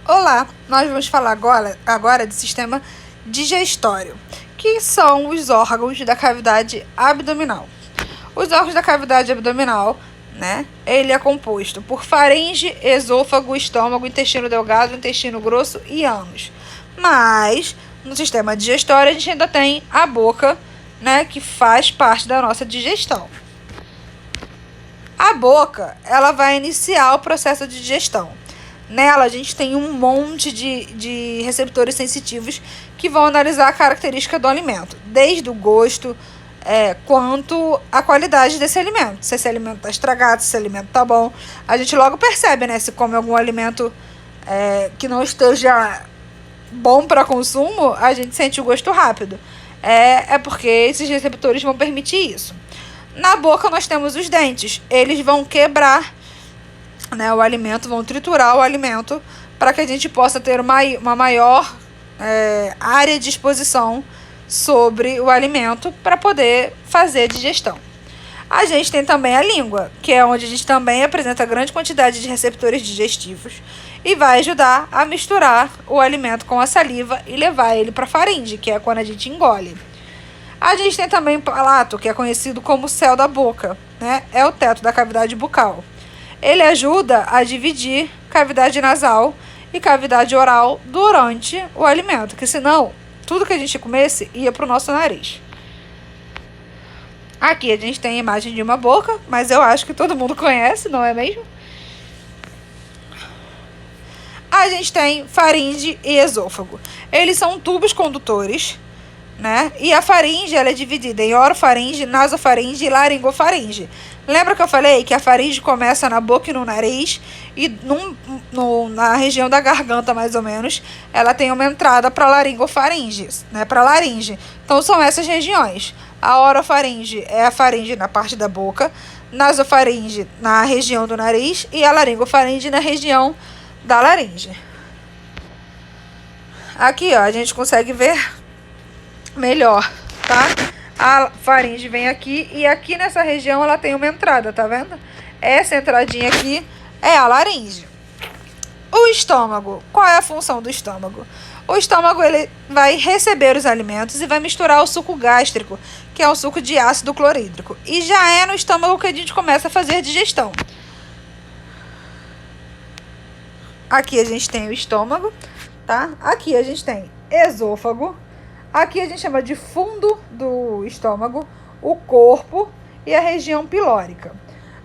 Olá, nós vamos falar agora do sistema digestório, que são os órgãos da cavidade abdominal. Os órgãos da cavidade abdominal, ele é composto por faringe, esôfago, estômago, intestino delgado, intestino grosso e ânus. Mas, no sistema digestório, a gente ainda tem a boca, que faz parte da nossa digestão. A boca, ela vai iniciar o processo de digestão. Nela, a gente tem um monte de receptores sensitivos que vão analisar a característica do alimento, desde o gosto, quanto a qualidade desse alimento. Se esse alimento está estragado, se esse alimento está bom. A gente logo percebe, se come algum alimento que não esteja bom para consumo, a gente sente o gosto rápido. É porque esses receptores vão permitir isso. Na boca, nós temos os dentes. Eles vão quebrar o alimento, vão triturar o alimento para que a gente possa ter uma maior área de exposição sobre o alimento para poder fazer a digestão. A gente tem também a língua, que é onde a gente também apresenta grande quantidade de receptores digestivos e vai ajudar a misturar o alimento com a saliva e levar ele para a faringe, que é quando a gente engole. A gente tem também o palato, que é conhecido como céu da boca, é o teto da cavidade bucal. Ele ajuda a dividir cavidade nasal e cavidade oral durante o alimento, que senão tudo que a gente comesse ia para o nosso nariz. Aqui a gente tem a imagem de uma boca, mas eu acho que todo mundo conhece, não é mesmo? A gente tem faringe e esôfago. Eles são tubos condutores, e a faringe ela é dividida em orofaringe, nasofaringe e laringofaringe. Lembra que eu falei que a faringe começa na boca e no nariz e na região da garganta, mais ou menos, ela tem uma entrada para laringofaringe, para laringe. Então são essas regiões. A orofaringe é a faringe na parte da boca, nasofaringe na região do nariz e a laringofaringe na região da laringe. Aqui, ó, a gente consegue ver melhor, tá? A faringe vem aqui e aqui nessa região ela tem uma entrada, tá vendo? Essa entradinha aqui é a laringe. O estômago, qual é a função do estômago? O estômago ele vai receber os alimentos e vai misturar o suco gástrico, que é o suco de ácido clorídrico. E já é no estômago que a gente começa a fazer a digestão. Aqui a gente tem o estômago, tá? Aqui a gente tem esôfago. Aqui a gente chama de fundo do estômago, o corpo e a região pilórica.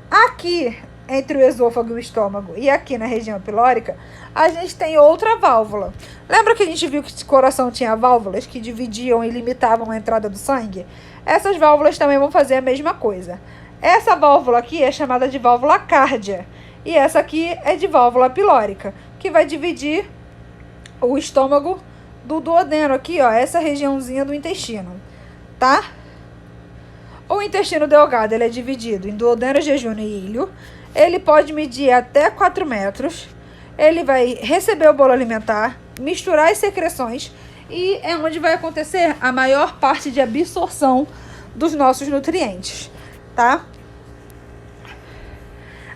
Aqui, entre o esôfago e o estômago e aqui na região pilórica, a gente tem outra válvula. Lembra que a gente viu que o coração tinha válvulas que dividiam e limitavam a entrada do sangue? Essas válvulas também vão fazer a mesma coisa. Essa válvula aqui é chamada de válvula cárdia e essa aqui é de válvula pilórica, que vai dividir o estômago do duodeno aqui, ó, essa regiãozinha do intestino, tá? O intestino delgado, ele é dividido em duodeno, jejunum e ilho. Ele pode medir até 4 metros. Ele vai receber o bolo alimentar, misturar as secreções e é onde vai acontecer a maior parte de absorção dos nossos nutrientes, tá?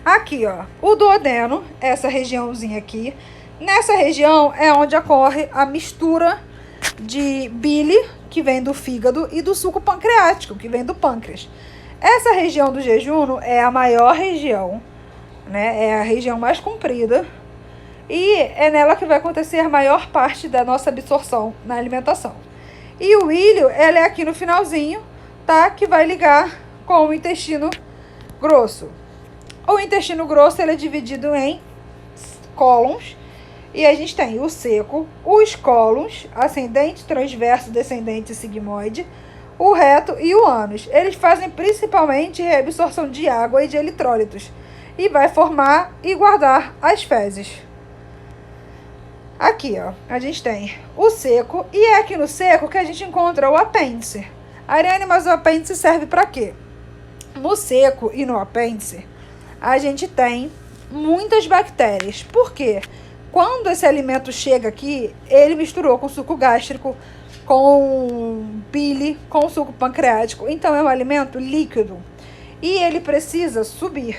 Aqui, ó, o duodeno, essa regiãozinha aqui. Nessa região é onde ocorre a mistura de bile, que vem do fígado, e do suco pancreático, que vem do pâncreas. Essa região do jejum é a maior região, é a região mais comprida, e é nela que vai acontecer a maior parte da nossa absorção na alimentação. E o ilho, ela é aqui no finalzinho, tá? Que vai ligar com o intestino grosso. O intestino grosso, ele é dividido em cólons. E a gente tem o seco, os cólons, ascendente, transverso, descendente e sigmoide, o reto e o ânus. Eles fazem principalmente reabsorção de água e de eletrólitos. E vai formar e guardar as fezes. Aqui, ó, a gente tem o seco. E é aqui no seco que a gente encontra o apêndice. Ariane, mas o apêndice serve para quê? No seco e no apêndice, a gente tem muitas bactérias. Por quê? Quando esse alimento chega aqui, ele misturou com suco gástrico, com bile, com suco pancreático. Então, é um alimento líquido. E ele precisa subir,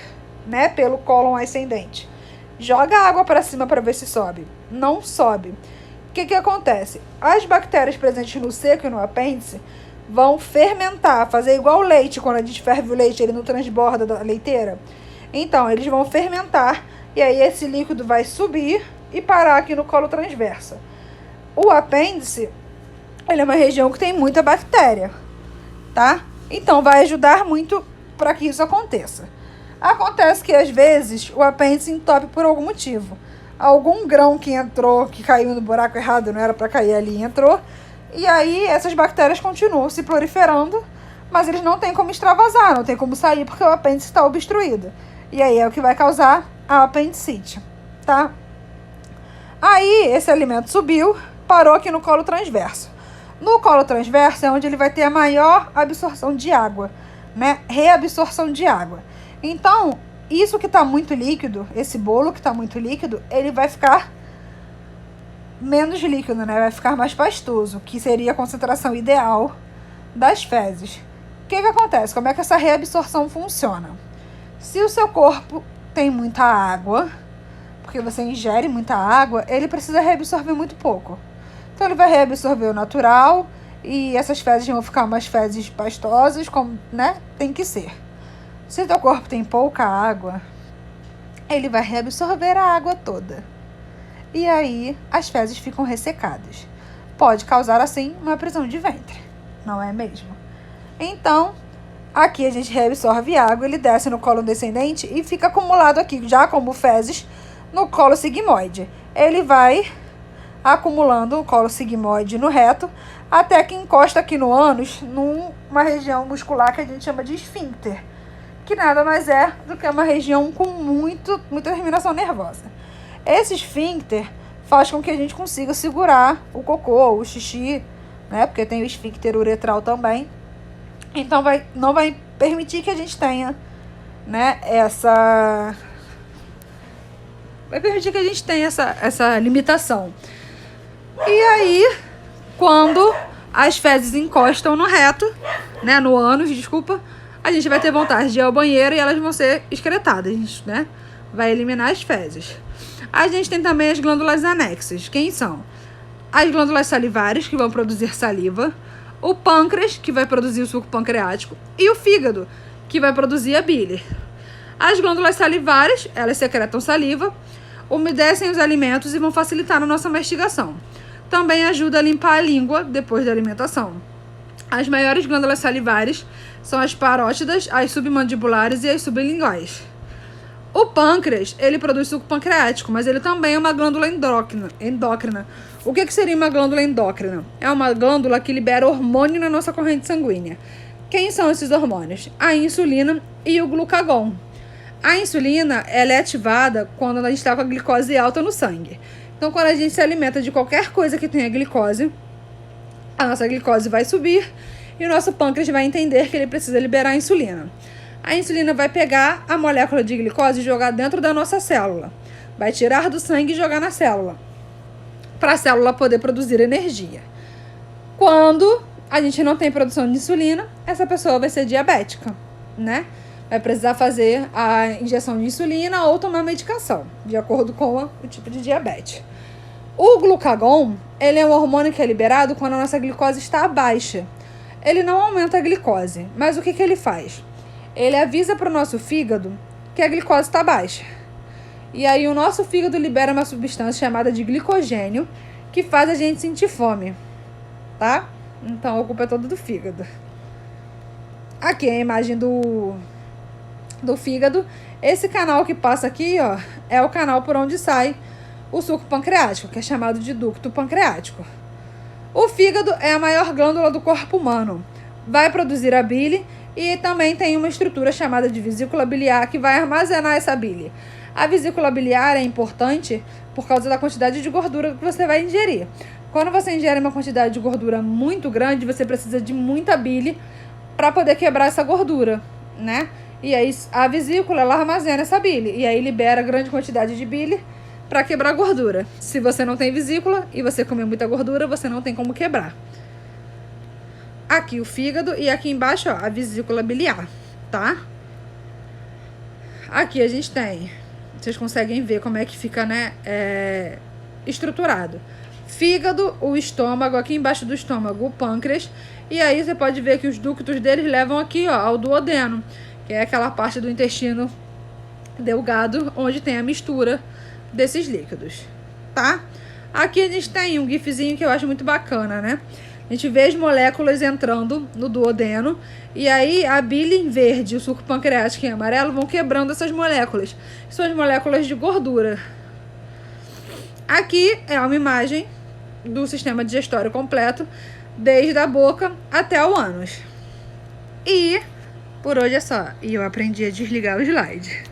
pelo cólon ascendente. Joga água para cima para ver se sobe. não sobe. O que acontece? As bactérias presentes no seco e no apêndice vão fermentar, fazer igual o leite, quando a gente ferve o leite, ele não transborda da leiteira. Então, eles vão fermentar e aí esse líquido vai subir e parar aqui no colo transverso. O apêndice, ele é uma região que tem muita bactéria, tá? Então, vai ajudar muito para que isso aconteça. Acontece que, às vezes, o apêndice entope por algum motivo. Algum grão que entrou, que caiu no buraco errado, não era para cair ali, entrou. E aí, essas bactérias continuam se proliferando, mas eles não têm como extravasar, não tem como sair, porque o apêndice está obstruído. E aí, é o que vai causar a apendicite, tá? Aí, esse alimento subiu, parou aqui no colo transverso. No colo transverso é onde ele vai ter a maior absorção de água, né? Reabsorção de água. Então, isso que está muito líquido, esse bolo que está muito líquido, ele vai ficar menos líquido, né? Vai ficar mais pastoso, que seria a concentração ideal das fezes. O que acontece? Como é que essa reabsorção funciona? Se o seu corpo tem muita água, porque você ingere muita água, ele precisa reabsorver muito pouco. Então, ele vai reabsorver o natural e essas fezes vão ficar mais fezes pastosas, como, né, tem que ser. Se o teu corpo tem pouca água, ele vai reabsorver a água toda. E aí, as fezes ficam ressecadas. Pode causar, assim, uma prisão de ventre, não é mesmo? Então, aqui a gente reabsorve água, ele desce no colo descendente e fica acumulado aqui, já como fezes, no colo sigmoide. Ele vai acumulando o colo sigmoide no reto, até que encosta aqui no ânus, numa região muscular que a gente chama de esfíncter, que nada mais é do que uma região com muita terminação nervosa. Esse esfíncter faz com que a gente consiga segurar o cocô, o xixi, né? Porque tem o esfíncter uretral também. Então, não vai permitir que a gente tenha, né, vai permitir que a gente tenha essa limitação. E aí, quando as fezes encostam no reto, né, no ânus, desculpa, a gente vai ter vontade de ir ao banheiro e elas vão ser excretadas, né? Vai eliminar as fezes. A gente tem também as glândulas anexas. Quem são? As glândulas salivares, que vão produzir saliva, o pâncreas, que vai produzir o suco pancreático, e o fígado, que vai produzir a bile. As glândulas salivares, elas secretam saliva, umedecem os alimentos e vão facilitar a nossa mastigação. Também ajuda a limpar a língua depois da alimentação. As maiores glândulas salivares são as parótidas, as submandibulares e as sublinguais. O pâncreas, ele produz suco pancreático, mas ele também é uma glândula endócrina. O que seria uma glândula endócrina? É uma glândula que libera hormônio na nossa corrente sanguínea. Quem são esses hormônios? A insulina e o glucagon. A insulina, ela é ativada quando a gente está com a glicose alta no sangue. Então, quando a gente se alimenta de qualquer coisa que tenha glicose, a nossa glicose vai subir e o nosso pâncreas vai entender que ele precisa liberar a insulina. A insulina vai pegar a molécula de glicose e jogar dentro da nossa célula. Vai tirar do sangue e jogar na célula, para a célula poder produzir energia. Quando a gente não tem produção de insulina, essa pessoa vai ser diabética, né? Vai precisar fazer a injeção de insulina ou tomar medicação, de acordo com o tipo de diabetes. O glucagon, ele é um hormônio que é liberado quando a nossa glicose está baixa. Ele não aumenta a glicose, mas o que ele faz? Ele avisa para o nosso fígado que a glicose está baixa. E aí o nosso fígado libera uma substância chamada de glicogênio, que faz a gente sentir fome, tá? Então a culpa é toda do fígado. Aqui é a imagem do fígado. Esse canal que passa aqui, ó, é o canal por onde sai o suco pancreático, que é chamado de ducto pancreático. O fígado é a maior glândula do corpo humano. Vai produzir a bile e também tem uma estrutura chamada de vesícula biliar que vai armazenar essa bile. A vesícula biliar é importante por causa da quantidade de gordura que você vai ingerir. Quando você ingere uma quantidade de gordura muito grande, você precisa de muita bile para poder quebrar essa gordura, né? E aí a vesícula, ela armazena essa bile e aí libera grande quantidade de bile para quebrar gordura. Se você não tem vesícula e você comer muita gordura, você não tem como quebrar. Aqui o fígado e aqui embaixo, ó, a vesícula biliar, tá? Aqui a gente tem, vocês conseguem ver como é que fica, né, estruturado. Fígado, o estômago, aqui embaixo do estômago, o pâncreas. E aí você pode ver que os ductos deles levam aqui, ó, ao duodeno, que é aquela parte do intestino delgado onde tem a mistura desses líquidos, tá? Aqui a gente tem um gifzinho que eu acho muito bacana, né? A gente vê as moléculas entrando no duodeno e aí a bile em verde, o suco pancreático em amarelo vão quebrando essas moléculas, que são as moléculas de gordura. Aqui é uma imagem do sistema digestório completo, desde a boca até o ânus. E por hoje é só. E eu aprendi a desligar o slide.